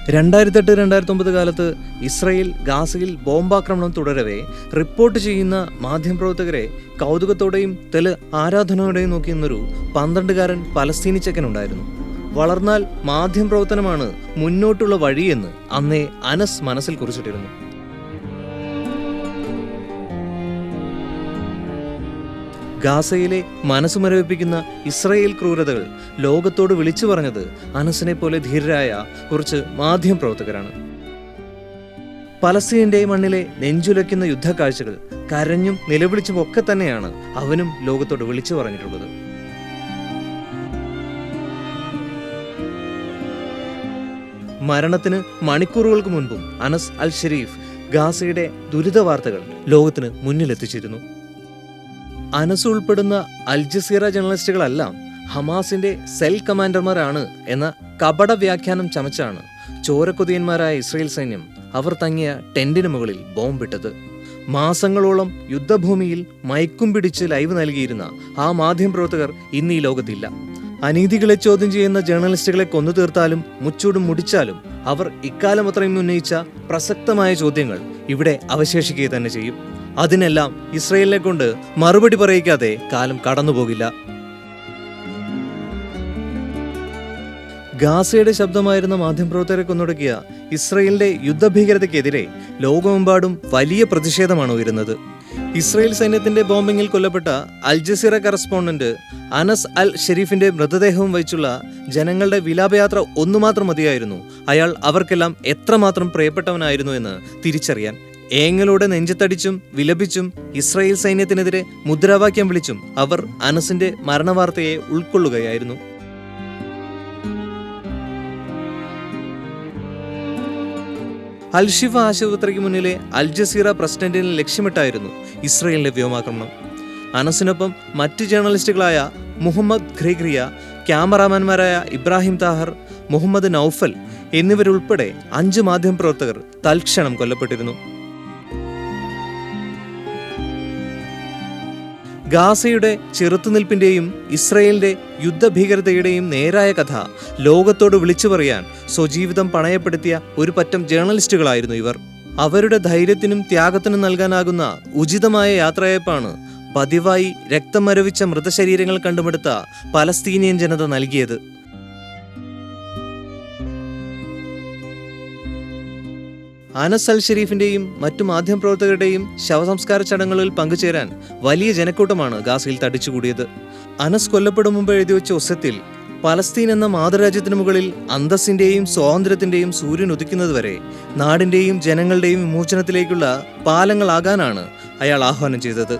2008-2009 കാലത്ത് ഇസ്രയേൽ ഗാസയിൽ ബോംബാക്രമണം തുടരവേ റിപ്പോർട്ട് ചെയ്യുന്ന മാധ്യമപ്രവർത്തകരെ കൗതുകത്തോടെയും ആരാധനയോടെയും നോക്കിയെന്നൊരു 12-കാരൻ പലസ്തീനി ചെക്കനുണ്ടായിരുന്നു. വളർന്നാൽ മാധ്യമപ്രവർത്തനമാണ് മുന്നോട്ടുള്ള വഴിയെന്ന് അന്നേ അനസ് മനസ്സിൽ കുറിച്ചിട്ടിരുന്നു. ഗാസയിലെ മനസ്സുമരവിപ്പിക്കുന്ന ഇസ്രയേൽ ക്രൂരതകൾ ലോകത്തോട് വിളിച്ചു പറഞ്ഞത് അനസിനെ പോലെ ധീരരായ കുറച്ച് മാധ്യമപ്രവർത്തകരാണ്. പലസ്തീനിന്റെ മണ്ണിലെ നെഞ്ചുലയ്ക്കുന്ന യുദ്ധക്കാഴ്ചകൾ കരഞ്ഞും നിലവിളിച്ചും ഒക്കെ തന്നെയാണ് അവനും ലോകത്തോട് വിളിച്ചു പറഞ്ഞിട്ടുള്ളത്. മരണത്തിന് മണിക്കൂറുകൾക്ക് മുൻപും അനസ് അൽ ഷരീഫ് ഗാസയുടെ ദുരിത വാർത്തകൾ ലോകത്തിന് മുന്നിലെത്തിച്ചിരുന്നു. അനസ് ഉൾപ്പെടുന്ന അൽ ജസീറ ജേർണലിസ്റ്റുകളെല്ലാം ഹമാസിന്റെ സെൽ കമാൻഡർമാരാണ് എന്ന കപട വ്യാഖ്യാനം ചമച്ചാണ് ചോരക്കൊതിയന്മാരായ ഇസ്രയേൽ സൈന്യം അവർ തങ്ങിയ ടെന്റിന് മുകളിൽ ബോംബിട്ടത്. മാസങ്ങളോളം യുദ്ധഭൂമിയിൽ മയക്കും പിടിച്ച് ലൈവ് നൽകിയിരുന്ന ആ മാധ്യമപ്രവർത്തകർ ഇന്ന് ഈ ലോകത്തില്ല. അനീതികളെ ചോദ്യം ചെയ്യുന്ന ജേർണലിസ്റ്റുകളെ കൊന്നു തീർത്താലും മുച്ചൂടും മുടിച്ചാലും അവർ ഇക്കാലം അത്രയും ഉന്നയിച്ച പ്രസക്തമായ ചോദ്യങ്ങൾ ഇവിടെ അവശേഷിക്കുക തന്നെ ചെയ്യും. അതിനെല്ലാം ഇസ്രയേലിനെ കൊണ്ട് മറുപടി പറയിക്കാതെ കാലം കടന്നുപോകില്ല. ഗാസയുടെ ശബ്ദമായിരുന്ന മാധ്യമപ്രവർത്തകരെ കൊന്നൊടുക്കിയ ഇസ്രയേലിന്റെ യുദ്ധഭീകരതയ്ക്കെതിരെ ലോകമെമ്പാടും വലിയ പ്രതിഷേധമാണ് ഉയരുന്നത്. ഇസ്രയേൽ സൈന്യത്തിന്റെ ബോംബിങ്ങിൽ കൊല്ലപ്പെട്ട അൽ ജസീറ കറസ്പോണ്ടന്റ് അനസ് അൽ ഷെരീഫിന്റെ മൃതദേഹവും വഹിച്ചുള്ള ജനങ്ങളുടെ വിലാപയാത്ര ഒന്നുമാത്രം മതിയായിരുന്നു അയാൾ അവർക്കെല്ലാം എത്രമാത്രം പ്രിയപ്പെട്ടവനായിരുന്നു എന്ന് തിരിച്ചറിയാൻ. ഏങ്ങലോടെ നെഞ്ചത്തടിച്ചും വിലപിച്ചും ഇസ്രായേൽ സൈന്യത്തിനെതിരെ മുദ്രാവാക്യം വിളിച്ചും അവർ അനസിന്റെ മരണവാർത്തയെ ഉൾക്കൊള്ളുകയായിരുന്നു. അൽഷിഫ ആശുപത്രിക്ക് മുന്നിലെ അൽ ജസീറ പ്രസിഡന്റിനെ ലക്ഷ്യമിട്ടായിരുന്നു ഇസ്രയേലിന്റെ വ്യോമാക്രമണം. അനസിനൊപ്പം മറ്റ് ജേർണലിസ്റ്റുകളായ മുഹമ്മദ് ഖ്രീഗ്രിയ, ക്യാമറാമാൻമാരായ ഇബ്രാഹിം താഹർ, മുഹമ്മദ് നൌഫൽ എന്നിവരുൾപ്പെടെ 5 മാധ്യമപ്രവർത്തകർ തൽക്ഷണം കൊല്ലപ്പെട്ടിരുന്നു. ഗാസയുടെ ചെറുത്തുനിൽപ്പിന്റെയും ഇസ്രയേലിന്റെ യുദ്ധഭീകരതയുടെയും നേരായ കഥ ലോകത്തോട് വിളിച്ചു പറയാൻ സ്വജീവിതം പണയപ്പെടുത്തിയ ഒരു പറ്റം ജേർണലിസ്റ്റുകളായിരുന്നു ഇവർ. അവരുടെ ധൈര്യത്തിനും ത്യാഗത്തിനും നൽകാനാകുന്ന ഉചിതമായ യാത്രയയപ്പാണ് പതിവായി രക്തം മരവിച്ച മൃതശരീരങ്ങൾ കണ്ടുമെടുത്ത പലസ്തീനിയൻ ജനത നൽകിയത്. അനസ് അൽ ഷരീഫിന്റെയും മറ്റു മാധ്യമപ്രവർത്തകരുടെയും ശവസംസ്കാര ചടങ്ങുകളിൽ പങ്കുചേരാൻ വലിയ ജനക്കൂട്ടമാണ് ഗാസയിൽ തടിച്ചുകൂടിയത്. അനസ് കൊല്ലപ്പെടും മുമ്പ് എഴുതിവെച്ച ഒസ്യത്തിൽ പലസ്തീൻ എന്ന മാതൃരാജ്യത്തിനു മുകളിൽ അന്തസ്സിന്റെയും സ്വാതന്ത്ര്യത്തിന്റെയും സൂര്യൻ ഉദിക്കുന്നതുവരെ നാടിന്റെയും ജനങ്ങളുടെയും വിമോചനത്തിലേക്കുള്ള പാലങ്ങളാകാനാണ് അയാൾ ആഹ്വാനം ചെയ്തത്.